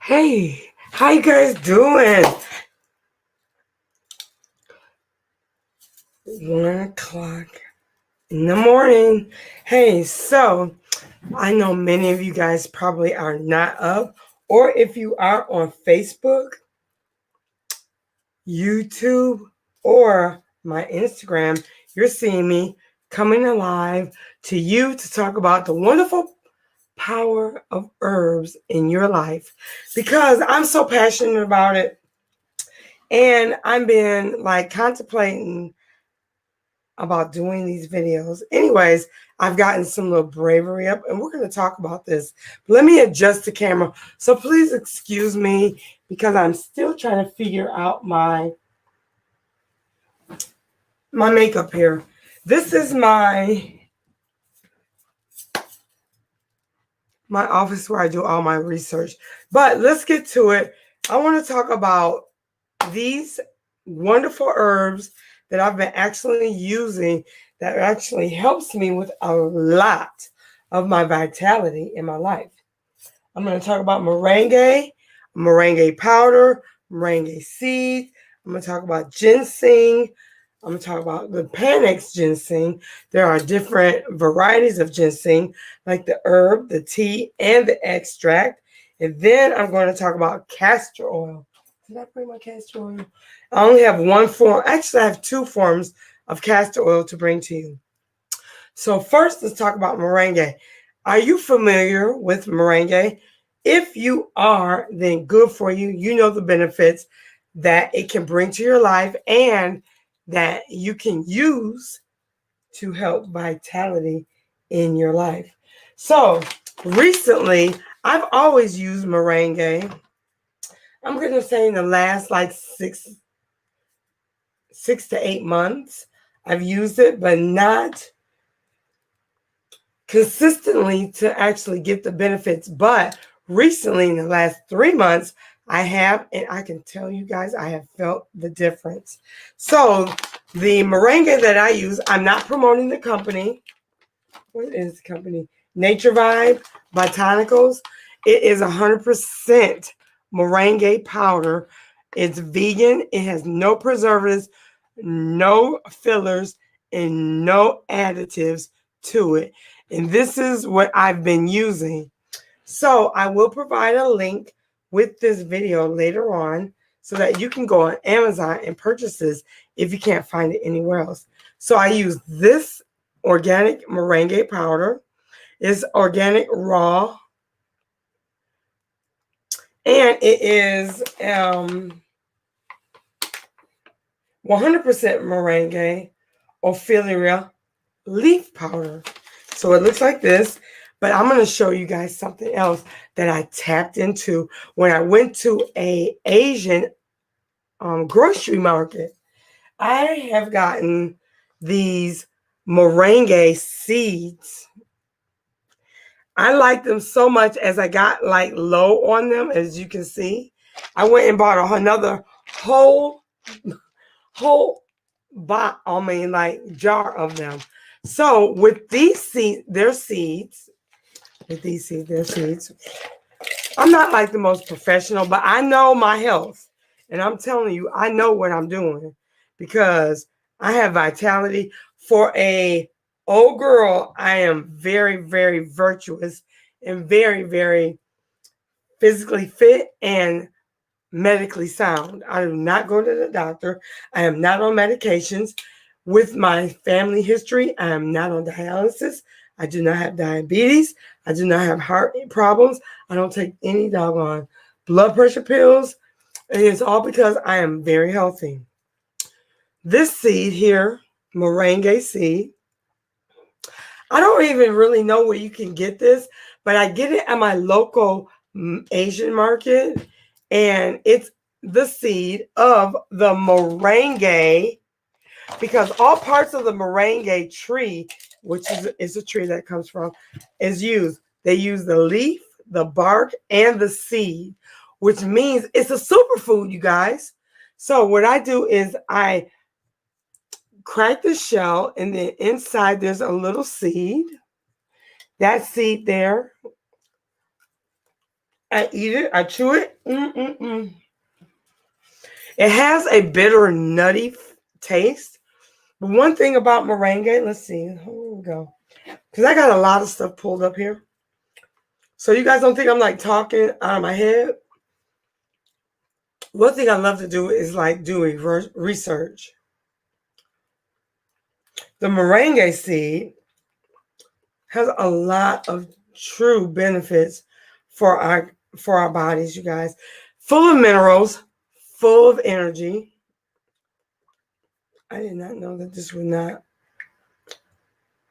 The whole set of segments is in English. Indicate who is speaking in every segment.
Speaker 1: Hey, how you guys doing? 1 o'clock in the morning. Hey, so I know many of you guys probably are not up, or if you are on Facebook, YouTube, or my Instagram, you're seeing me coming alive to you to talk about the wonderful power of herbs in your life because I'm so passionate about it. And I've been like contemplating about doing these videos. Anyways, I've gotten some little bravery up and we're going to talk about this. But let me adjust the camera. So please excuse me because I'm still trying to figure out my makeup here. This is my office where I do all my research. But let's get to it. I want to talk about these wonderful herbs that I've been actually using that actually helps me with a lot of my vitality in my life. I'm going to talk about moringa powder, moringa seeds. I'm going to talk about ginseng. I'm going to talk about the Panax ginseng. There are different varieties of ginseng, like the herb, the tea, and the extract. And then I'm going to talk about castor oil. Did I bring my castor oil? I only have one form. Actually, I have two forms of castor oil to bring to you. So first, let's talk about moringa. Are you familiar with moringa? If you are, then good for you. You know the benefits that it can bring to your life and that you can use to help vitality in your life. So recently, I've always used moringa. I'm going to say in the last like six to 8 months, I've used it, but not consistently to actually get the benefits. But recently, in the last 3 months, I have, and I can tell you guys, I have felt the difference. So the moringa that I use, I'm not promoting the company. What is the company? Nature Vibe Botanicals. It is 100% moringa powder. It's vegan. It has no preservatives, no fillers, and no additives to it. And this is what I've been using. So I will provide a link with this video later on so that you can go on Amazon and purchase this if you can't find it anywhere else. So I use this organic moringa powder. It's organic raw. And it is 100% moringa ophilia leaf powder. So it looks like this, but I'm going to show you guys something else that I tapped into when I went to a Asian grocery market. I have gotten these moringa seeds. I like them so much as I got like low on them, as you can see. I went and bought another whole jar of them. So with these seeds, their seeds, I'm not like the most professional, but I know my health. And I'm telling you, I know what I'm doing because I have vitality. For a old girl, I am very, very virtuous and very, very physically fit and medically sound. I do not go to the doctor. I am not on medications. With my family history, I am not on dialysis. I do not have diabetes. I do not have heart problems. I don't take any doggone blood pressure pills. And it's all because I am very healthy. This seed here, moringa seed, I don't even really know where you can get this, but I get it at my local Asian market. And it's the seed of the moringa, because all parts of the moringa tree, which is a tree that comes from, is used. They use the leaf, the bark, and the seed, which means it's a superfood, you guys. So what I do is I crack the shell, and then inside there's a little seed. That seed there I eat it. I chew it. It has a bitter, nutty taste. But one thing about moringa, let's see. Here we go. Because I got a lot of stuff pulled up here. So you guys don't think I'm like talking out of my head? One thing I love to do is like doing research. The moringa seed has a lot of true benefits for our bodies, you guys. Full of minerals, full of energy. I did not know that this would not.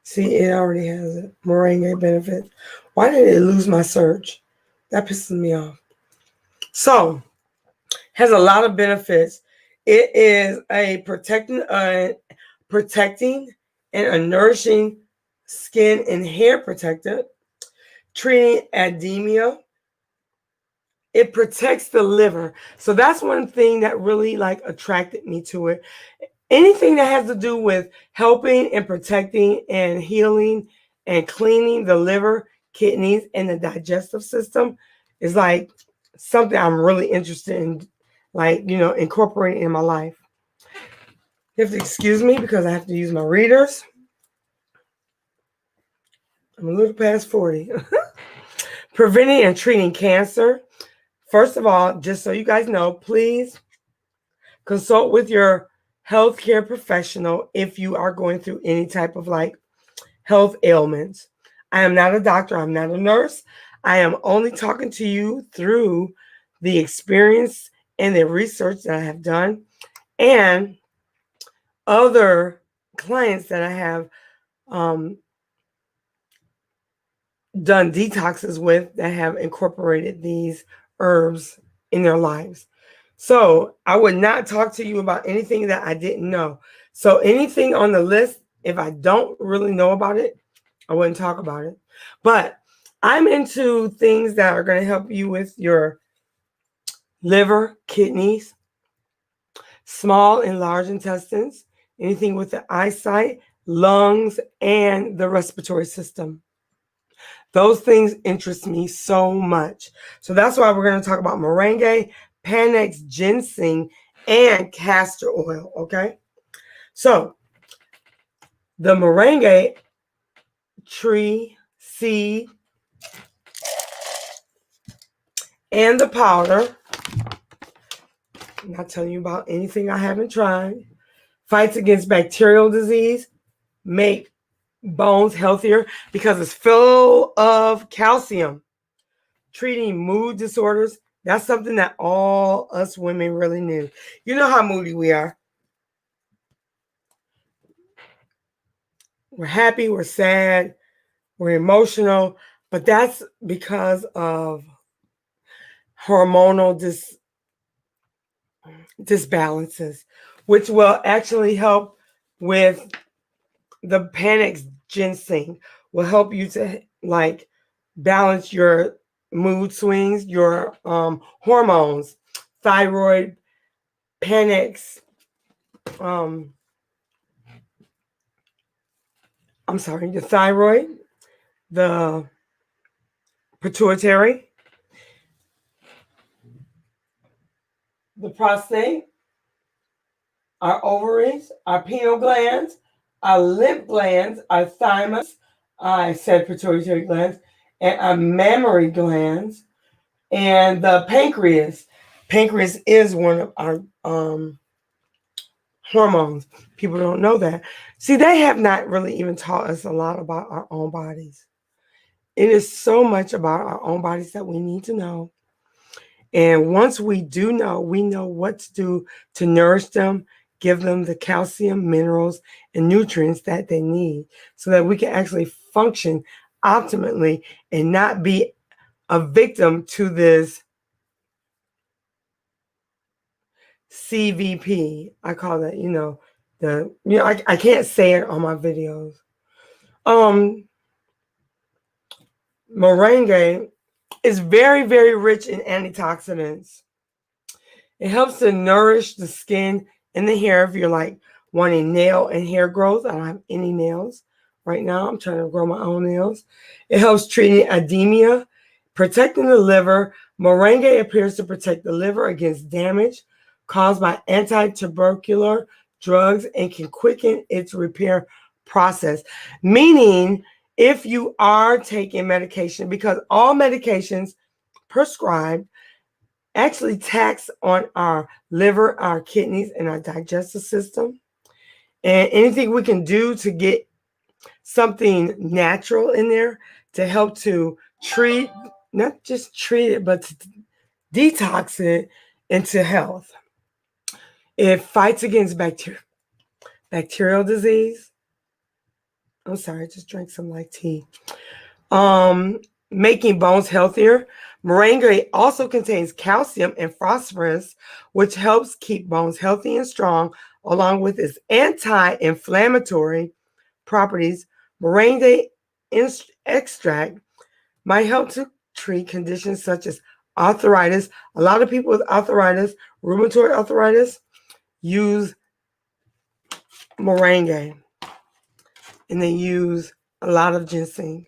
Speaker 1: See, it already has it. Moringa benefit. Why did it lose my search? That pisses me off. So, has a lot of benefits. It is a protecting and a nourishing skin and hair protector, treating edema. It protects the liver. So that's one thing that really like attracted me to it. Anything that has to do with helping and protecting and healing and cleaning the liver, kidneys, and the digestive system is like something I'm really interested in, like, you know, incorporating in my life. You have to excuse me because I have to use my readers. I'm a little past 40. Preventing and treating cancer. First of all, just so you guys know, please consult with your healthcare professional if you are going through any type of like health ailments. I am not a doctor. I'm not a nurse. I am only talking to you through the experience and the research that I have done and other clients that I have done detoxes with that have incorporated these herbs in their lives. So I would not talk to you about anything that I didn't know. So anything on the list, if I don't really know about it, I wouldn't talk about it. But I'm into things that are going to help you with your liver, kidneys, small and large intestines, anything with the eyesight, lungs, and the respiratory system. Those things interest me so much. So that's why we're going to talk about moringa, Panax, ginseng, and castor oil, okay? So the moringa tree, seed, and the powder, I'm not telling you about anything I haven't tried, fights against bacterial disease, make bones healthier because it's full of calcium, treating mood disorders. That's something that all us women really need. You know how moody we are. We're happy, we're sad, we're emotional, but that's because of hormonal disbalances, which will actually help with the Panax ginseng, will help you to like balance your mood swings, your hormones, thyroid, Panax, the thyroid, the pituitary, the prostate, our ovaries, our pineal glands, our lymph glands, our thymus, I said pituitary glands, and our mammary glands, and the pancreas. Pancreas is one of our hormones. People don't know that. See, they have not really even taught us a lot about our own bodies. It is so much about our own bodies that we need to know. And once we do know, we know what to do to nourish them, give them the calcium, minerals, and nutrients that they need so that we can actually function optimally and not be a victim to this CVP. I call that, I can't say it on my videos. Moringa is very, very rich in antioxidants. It helps to nourish the skin and the hair if you're like wanting nail and hair growth. I don't have any nails right now. I'm trying to grow my own nails. It helps treating edema, protecting the liver, Moringa appears to protect the liver against damage caused by anti-tubercular drugs and can quicken its repair process. Meaning, if you are taking medication, because all medications prescribed actually tax on our liver, our kidneys, and our digestive system. And anything we can do to get something natural in there to help to treat, not just treat it, but to detox it into health. It fights against bacterial disease. I'm sorry, I just drank some light tea. Making bones healthier. Moringa also contains calcium and phosphorus, which helps keep bones healthy and strong, along with its anti-inflammatory properties. Moringa extract might help to treat conditions such as arthritis. A lot of people with arthritis, rheumatoid arthritis, use moringa, and they use a lot of ginseng,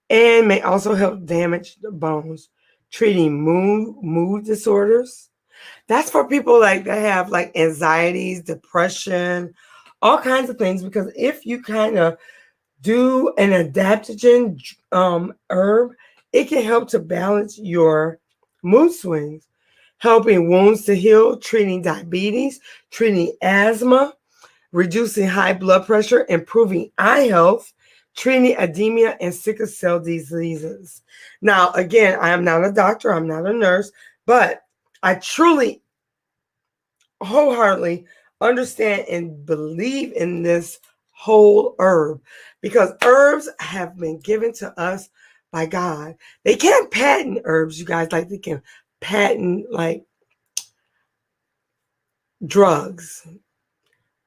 Speaker 1: and may also help damage the bones. Treating mood disorders. That's for people like that have like anxieties, depression, all kinds of things. Because if you kind of do an adaptogen herb, it can help to balance your mood swings, helping wounds to heal, treating diabetes, treating asthma, reducing high blood pressure, improving eye health, treating anemia and sickle cell diseases. Now, again, I am not a doctor, I'm not a nurse, but I truly, wholeheartedly understand and believe in this whole herb, because herbs have been given to us by God. They can't patent herbs, you guys, like they can patent like drugs,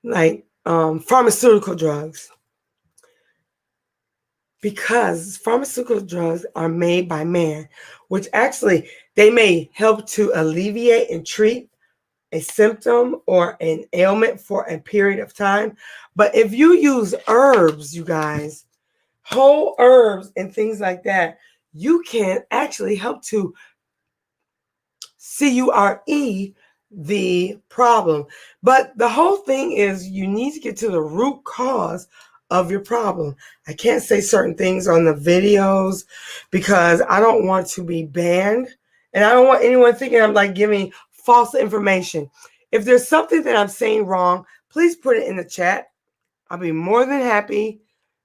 Speaker 1: like pharmaceutical drugs, because pharmaceutical drugs are made by man, which actually they may help to alleviate and treat a symptom or an ailment for a period of time. But if you use herbs, you guys, whole herbs and things like that, you can actually help to cure the problem. But the whole thing is you need to get to the root cause of your problem. I can't say certain things on the videos because I don't want to be banned, and I don't want anyone thinking I'm like giving false information. If there's something that I'm saying wrong, please put it in the chat. I'll be more than happy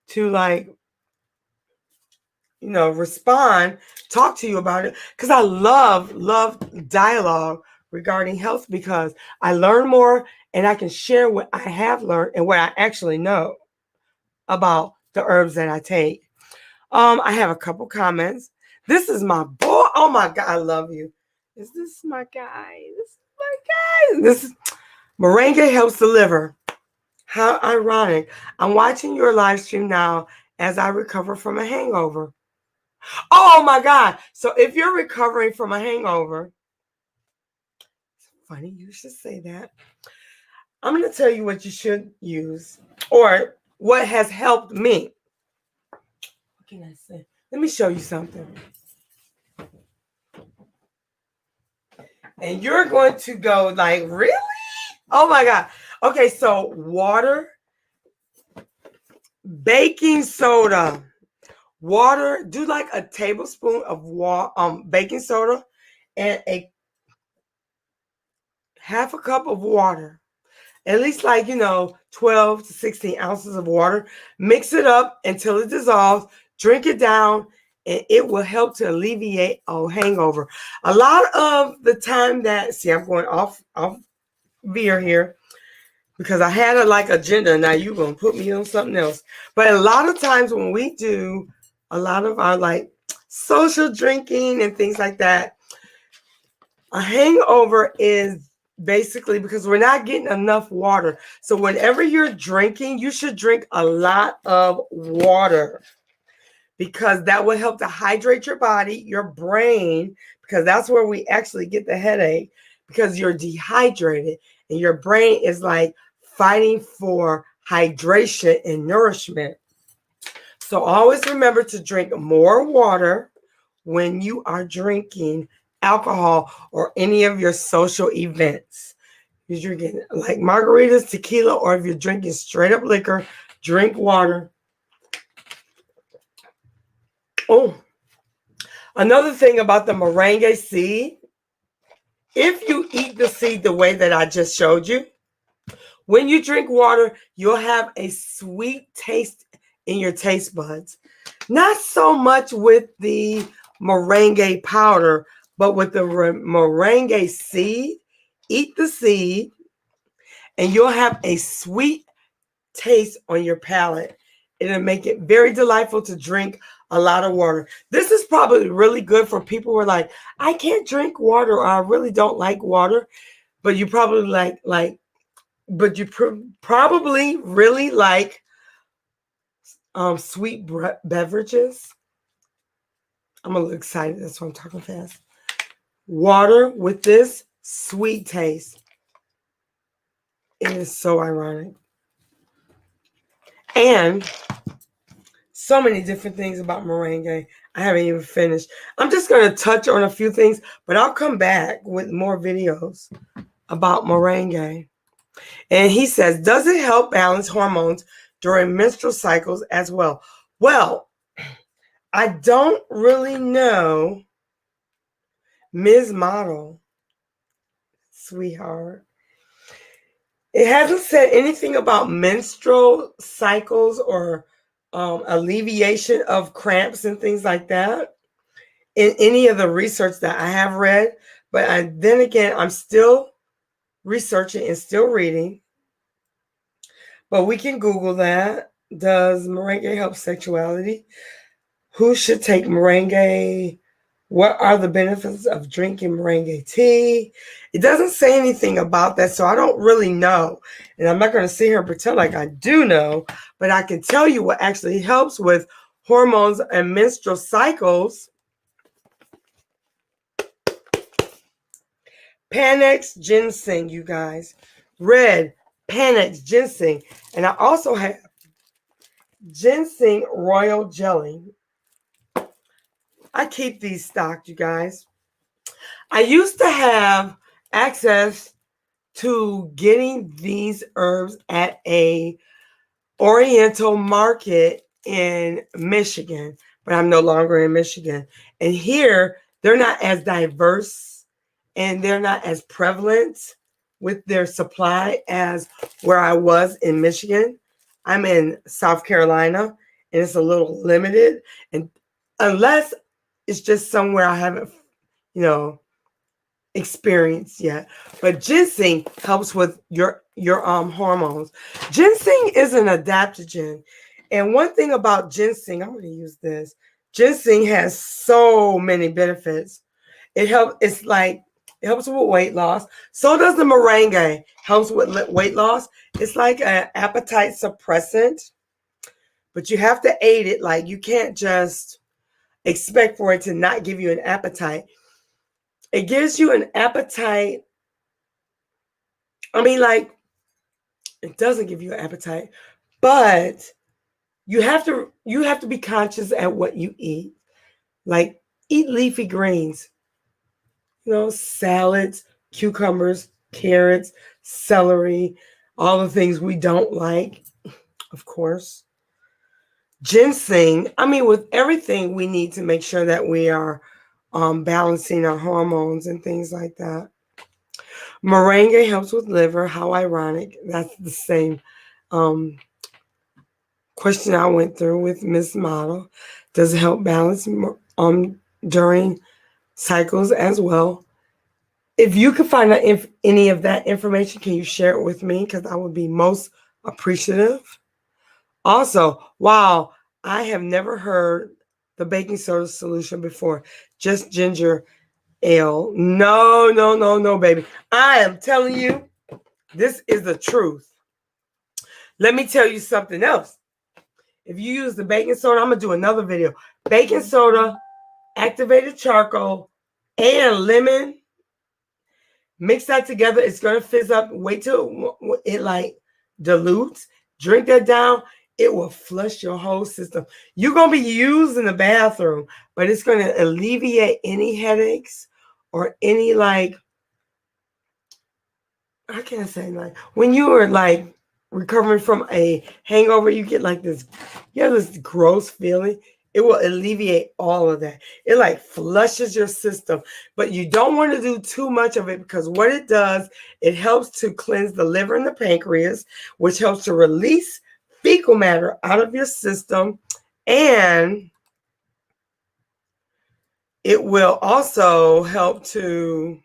Speaker 1: to respond, talk to you about it, because I love dialogue regarding health, because I learn more and I can share what I have learned and what I actually know about the herbs that I take. I have a couple comments. This is my boy. Oh my God, I love you. Is this my guy? This is my guy. This is Moringa helps the liver. How ironic. I'm watching your live stream now as I recover from a hangover. Oh my God. So if you're recovering from a hangover, it's funny you should say that. I'm going to tell you what you should use, or what has helped me. What can I say? Let me show you something. And you're going to go like, really? Oh my God. Okay, so water, baking soda, water, do like a tablespoon of baking soda and a half a cup of water. At least 12 to 16 ounces of water. Mix it up until it dissolves. Drink it down, and it will help to alleviate a hangover. A lot of the time I'm going off veer here because I had a agenda. Now you're going to put me on something else. But a lot of times when we do a lot of our social drinking and things like that, a hangover is basically because we're not getting enough water. So whenever you're drinking, you should drink a lot of water, because that will help to hydrate your body, your brain, because that's where we actually get the headache, because you're dehydrated and your brain is fighting for hydration and nourishment. So always remember to drink more water when you are drinking alcohol or any of your social events. You're drinking like margaritas, tequila, or if you're drinking straight up liquor, drink water. Oh, another thing about the moringa seed, if you eat the seed the way that I just showed you, when you drink water, you'll have a sweet taste in your taste buds. Not so much with the moringa powder, but with the moringa seed. Eat the seed, and you'll have a sweet taste on your palate. It'll make it very delightful to drink a lot of water. This is probably really good for people who are like, I can't drink water, or I really don't like water. But you probably probably really like sweet beverages. I'm a little excited. That's why I'm talking fast. Water with this sweet taste. It is so ironic. And so many different things about moringa. I haven't even finished. I'm just going to touch on a few things, but I'll come back with more videos about moringa. And he says, does it help balance hormones during menstrual cycles as well? Well, I don't really know, Ms. Model, sweetheart. It hasn't said anything about menstrual cycles or alleviation of cramps and things like that in any of the research that I have read. But then again, I'm still researching and still reading. But we can Google that. Does moringa help sexuality? Who should take moringa? What are the benefits of drinking moringa tea? It doesn't say anything about that, so I don't really know. And I'm not going to sit here and pretend like I do know, but I can tell you what actually helps with hormones and menstrual cycles. Panax ginseng, you guys. Red Panax ginseng. And I also have ginseng royal jelly. I keep these stocked, you guys. I used to have access to getting these herbs at a Oriental market in Michigan, but I'm no longer in Michigan. And here, they're not as diverse and they're not as prevalent with their supply as where I was in Michigan. I'm in South Carolina, and it's a little limited. And unless it's just somewhere I haven't, experienced yet. But ginseng helps with your hormones. Ginseng is an adaptogen. And one thing about ginseng, I'm going to use this. Ginseng has so many benefits. It helps with weight loss. So does the moringa. Helps with weight loss. It's like an appetite suppressant. But you have to aid it. Like, you can't just expect for it to not give you an appetite. It gives you an appetite. I mean, like, it doesn't give you an appetite, but you have to be conscious at what you eat. Like, eat leafy greens, salads, cucumbers, carrots, celery, all the things we don't like, of course. Ginseng, with everything we need to make sure that we are balancing our hormones and things like that. Moringa helps with liver. How ironic. That's the same question I went through with Miss Model. Does it help balance during cycles as well? If you could find out any of that information, can you share it with me? Because I would be most appreciative. Also, wow, I have never heard the baking soda solution before. Just ginger ale. No, baby. I am telling you, this is the truth. Let me tell you something else. If you use the baking soda, I'm going to do another video. Baking soda, activated charcoal, and lemon. Mix that together. It's going to fizz up. Wait till it dilutes. Drink that down. It will flush your whole system. You're going to be using the bathroom, but it's going to alleviate any headaches or any like, I can't say, like when you are like recovering from a hangover, you get like this, you have this gross feeling. It will alleviate all of that. It like flushes your system, but you don't want to do too much of it because what it does, it helps to cleanse the liver and the pancreas, which helps to release fecal matter out of your system. And it will also help to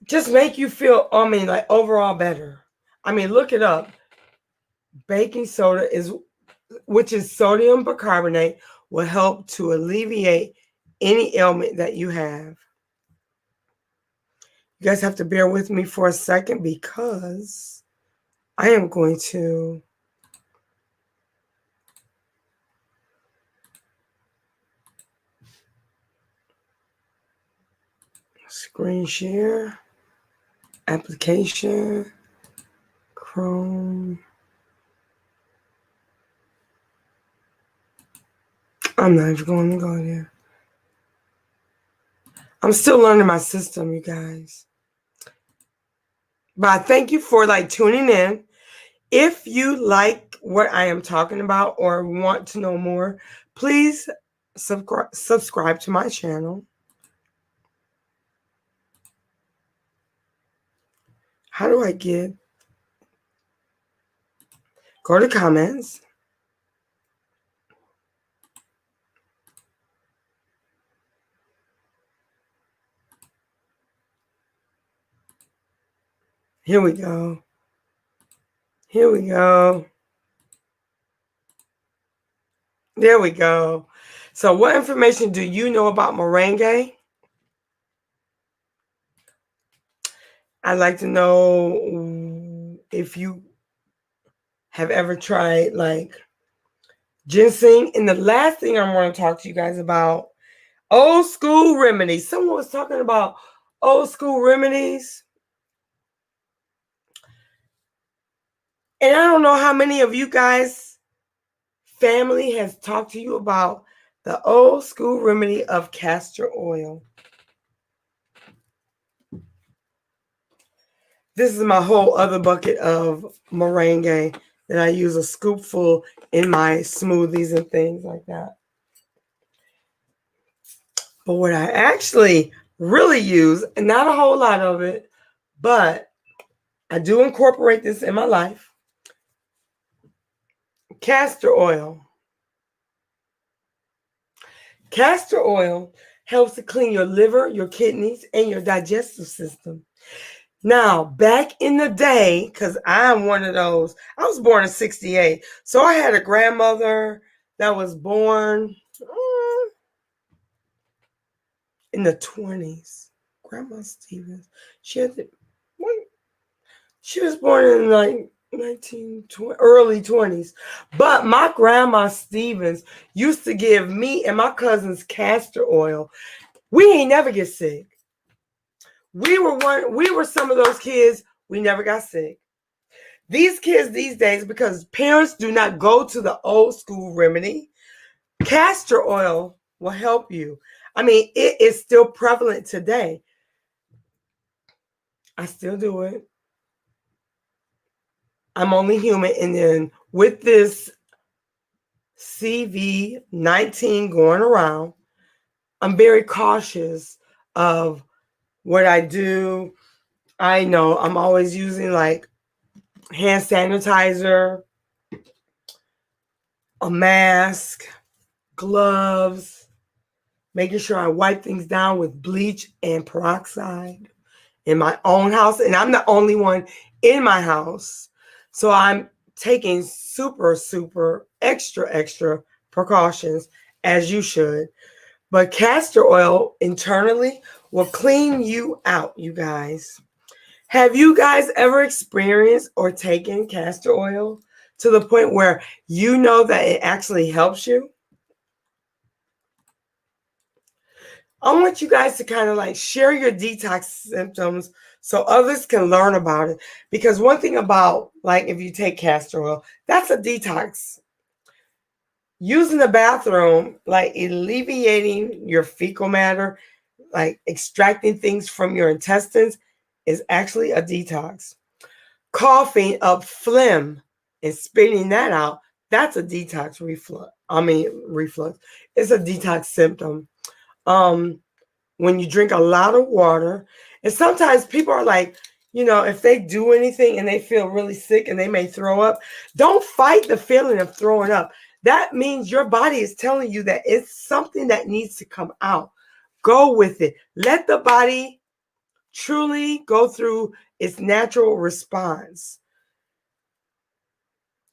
Speaker 1: just make you feel, I mean, like overall better. I mean, look it up. Baking soda is, which is sodium bicarbonate, will help to alleviate any ailment that you have. You guys have to bear with me for a second because I am going to screen share, application, Chrome. I'm not even going to go there. I'm still learning my system, you guys. But I thank you for like tuning in. If you like what I am talking about or want to know more, please subscribe to my channel. How do I get? Go to comments. Here we go. Here we go. There we go. So what information do you know about moringa? I'd like to know if you have ever tried like ginseng. And the last thing I want to talk to you guys about, old school remedies. Someone was talking about old school remedies. And I don't know how many of you guys' family has talked to you about the old school remedy of castor oil. This is my whole other bucket of moringa that I use a scoopful in my smoothies and things like that. But what I actually really use, and not a whole lot of it, but I do incorporate this in my life. Castor oil. Castor oil helps to clean your liver, your kidneys, and your digestive system. Now, back in the day, because I'm one of those, I was born in 68. So I had a grandmother that was born in the 20s. Grandma Stevens. She was born in like 1920, early 20s. But my grandma Stevens used to give me and my cousins castor oil. We ain't never get sick. We were some of those kids, we never got sick. These kids these days, because parents do not go to the old school remedy, castor oil will help you. I mean, it is still prevalent today. I still do it. I'm only human. And then with this CV-19 going around, I'm very cautious of what I do. I know I'm always using like hand sanitizer, a mask, gloves, making sure I wipe things down with bleach and peroxide in my own house. And I'm the only one in my house. So I'm taking super, super extra precautions, as you should. But castor oil internally will clean you out, you guys. Have you guys ever experienced or taken castor oil to the point where you know that it actually helps you? I want you guys to kind of like share your detox symptoms so others can learn about it. Because one thing about like if you take castor oil, that's a detox. Using the bathroom, like alleviating your fecal matter, like extracting things from your intestines, is actually a detox. Coughing up phlegm and spitting that out, that's a detox reflux. It's a detox symptom. When you drink a lot of water, and sometimes people are like, if they do anything and they feel really sick and they may throw up, don't fight the feeling of throwing up. That means your body is telling you that it's something that needs to come out. Go with it. Let the body truly go through its natural response.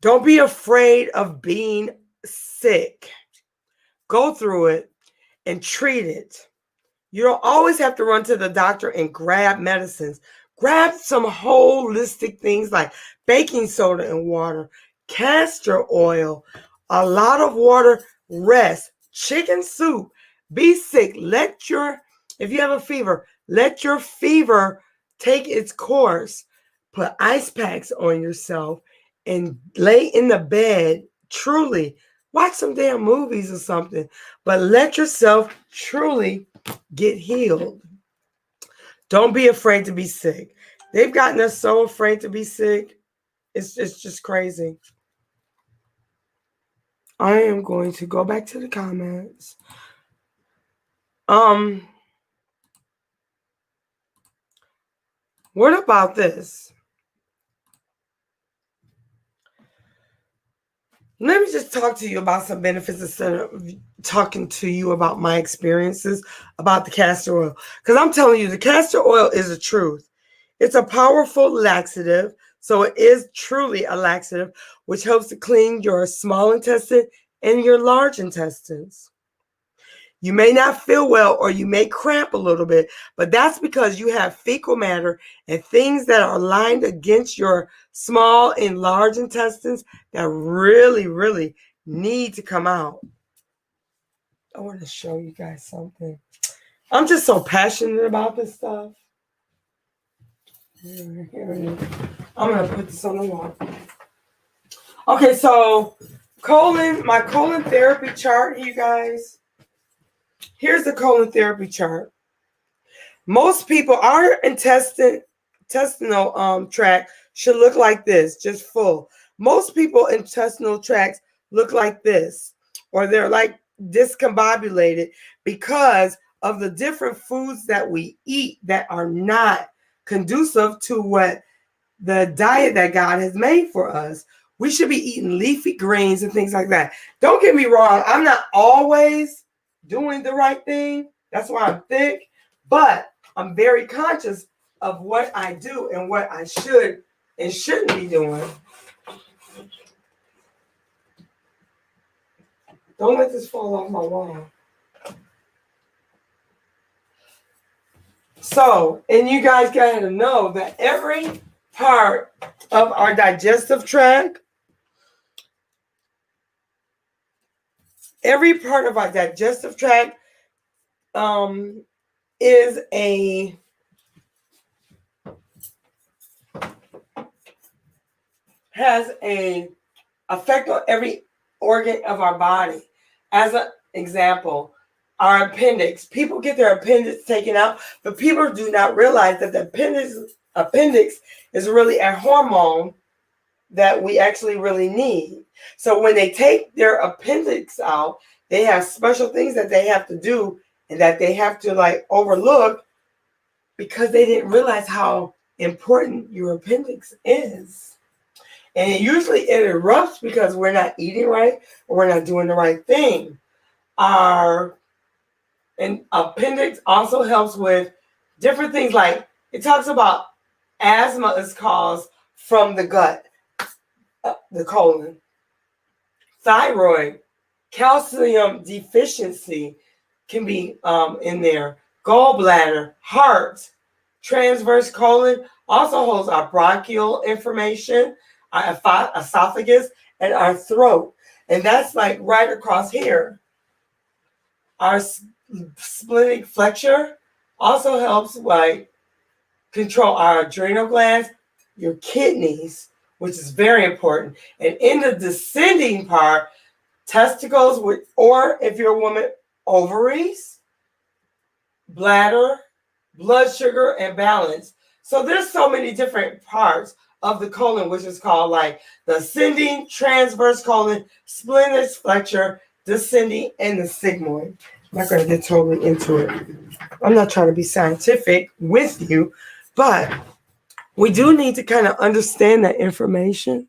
Speaker 1: Don't be afraid of being sick. Go through it and treat it. You don't always have to run to the doctor and grab medicines. Grab some holistic things like baking soda and water, castor oil, a lot of water, rest, chicken soup. Be sick. If you have a fever, let your fever take its course. Put ice packs on yourself and lay in the bed. Truly, watch some damn movies or something, but let yourself truly get healed. Don't be afraid to be sick. They've gotten us so afraid to be sick. It's just crazy. I am going to go back to the comments. What about this? Let me just talk to you about some benefits instead of talking to you about my experiences about the castor oil. Because I'm telling you, the castor oil is the truth. It's a powerful laxative. So it is truly a laxative, which helps to clean your small intestine and your large intestines. You may not feel well or you may cramp a little bit, but that's because you have fecal matter and things that are lined against your small and large intestines that really, really need to come out. I want to show you guys something. I'm just so passionate about this stuff. Here it is. I'm going to put this on the wall. Okay, so my colon therapy chart, you guys. Here's the colon therapy chart. Most people, our intestinal tract should look like this, just full. Most people intestinal tracts look like this, or they're like discombobulated because of the different foods that we eat that are not conducive to what the diet that God has made for us. We should be eating leafy greens and things like that. Don't get me wrong. I'm not always doing the right thing. That's why I'm thick. But I'm very conscious of what I do and what I should and shouldn't be doing. Don't let this fall off my wall. So, and you guys got to know that every part of our digestive tract, has a effect on every organ of our body. As an example, our appendix. People get their appendix taken out, but people do not realize that the appendix is really a hormone that we actually really need. So when they take their appendix out, they have special things that they have to do and that they have to overlook because they didn't realize how important your appendix is. And usually it erupts because we're not eating right or we're not doing the right thing. Our appendix also helps with different things, like it talks about asthma is caused from the gut, the colon. Thyroid, calcium deficiency can be in there. Gallbladder, heart, transverse colon also holds our bronchial inflammation, our esophagus, and our throat. And that's like right across here. Our splenic flexure also helps control our adrenal glands, your kidneys, which is very important. And in the descending part testicles, or if you're a woman, ovaries, bladder, blood sugar, and balance. So there's so many different parts of the colon, which is called like the ascending, transverse colon, splenic flexure, descending, and the sigmoid. I'm not going to get totally into it. I'm not trying to be scientific with you, but we do need to kind of understand that information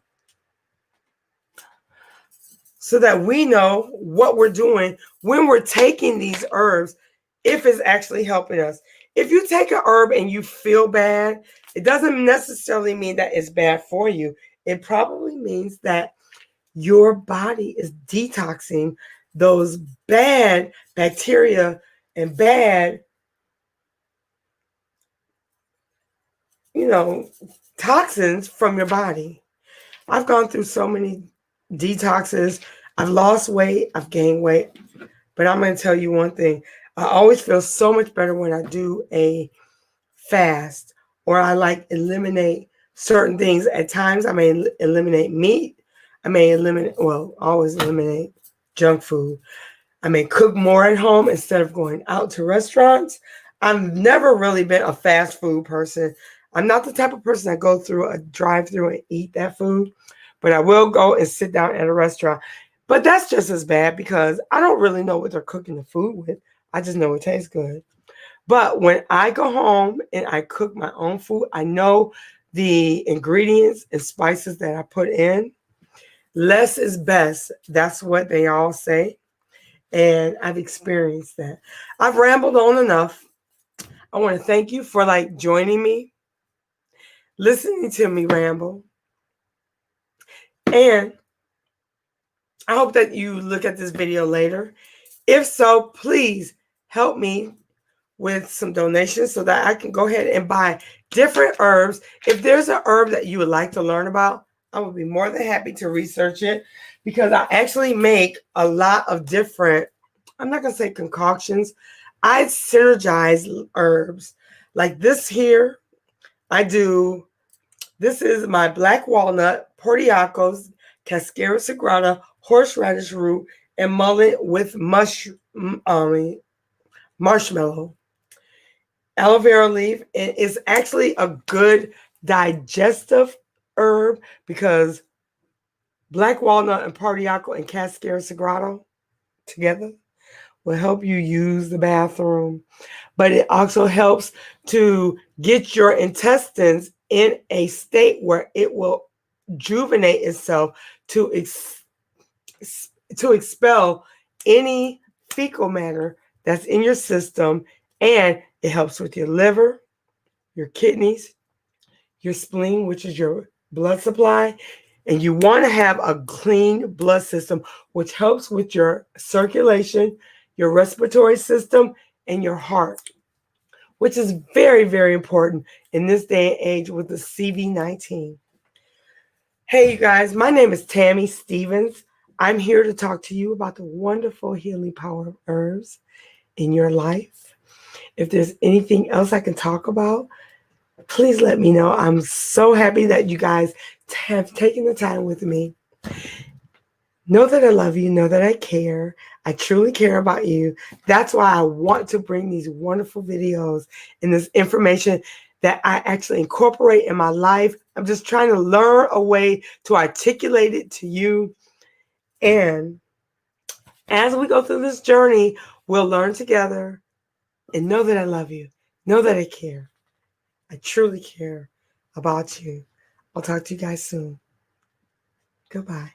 Speaker 1: so that we know what we're doing when we're taking these herbs, if it's actually helping us. If you take an herb and you feel bad, it doesn't necessarily mean that it's bad for you. It probably means that your body is detoxing those bad bacteria and bad, toxins from your body. I've gone through so many detoxes. I've lost weight, I've gained weight, but I'm going to tell you one thing. I always feel so much better when I do a fast, or I eliminate certain things. At times I may eliminate meat. I may always eliminate junk food. I may cook more at home instead of going out to restaurants. I've never really been a fast food person. I'm not the type of person that go through a drive-through and eat that food, but I will go and sit down at a restaurant. But that's just as bad because I don't really know what they're cooking the food with. I just know it tastes good. But when I go home and I cook my own food, I know the ingredients and spices that I put in. Less is best. That's what they all say. And I've experienced that. I've rambled on enough. I want to thank you for joining me, listening to me ramble. And I hope that you look at this video later. If so, please help me with some donations so that I can go ahead and buy different herbs. If there's an herb that you would like to learn about, I would be more than happy to research it, because I actually make a lot of different, I'm not going to say concoctions, I synergize herbs. Like this here, this is my black walnut, portiacos, cascara sagrada, horseradish root, and mullet with marshmallow. Aloe vera leaf. It is actually a good digestive herb because black walnut and portiaco and cascara sagrada together will help you use the bathroom. But it also helps to get your intestines in a state where it will rejuvenate itself to expel any fecal matter that's in your system. And it helps with your liver, your kidneys, your spleen, which is your blood supply. And you want to have a clean blood system, which helps with your circulation, your respiratory system, and your heart, which is very, very important in this day and age with the CV-19. Hey, you guys, my name is Tammy Stevens. I'm here to talk to you about the wonderful healing power of herbs in your life. If there's anything else I can talk about, please let me know. I'm so happy that you guys have taken the time with me. Know that I love you. Know that I care. I truly care about you. That's why I want to bring these wonderful videos and this information that I actually incorporate in my life. I'm just trying to learn a way to articulate it to you. And as we go through this journey, we'll learn together. And know that I love you. Know that I care. I truly care about you. I'll talk to you guys soon. Goodbye.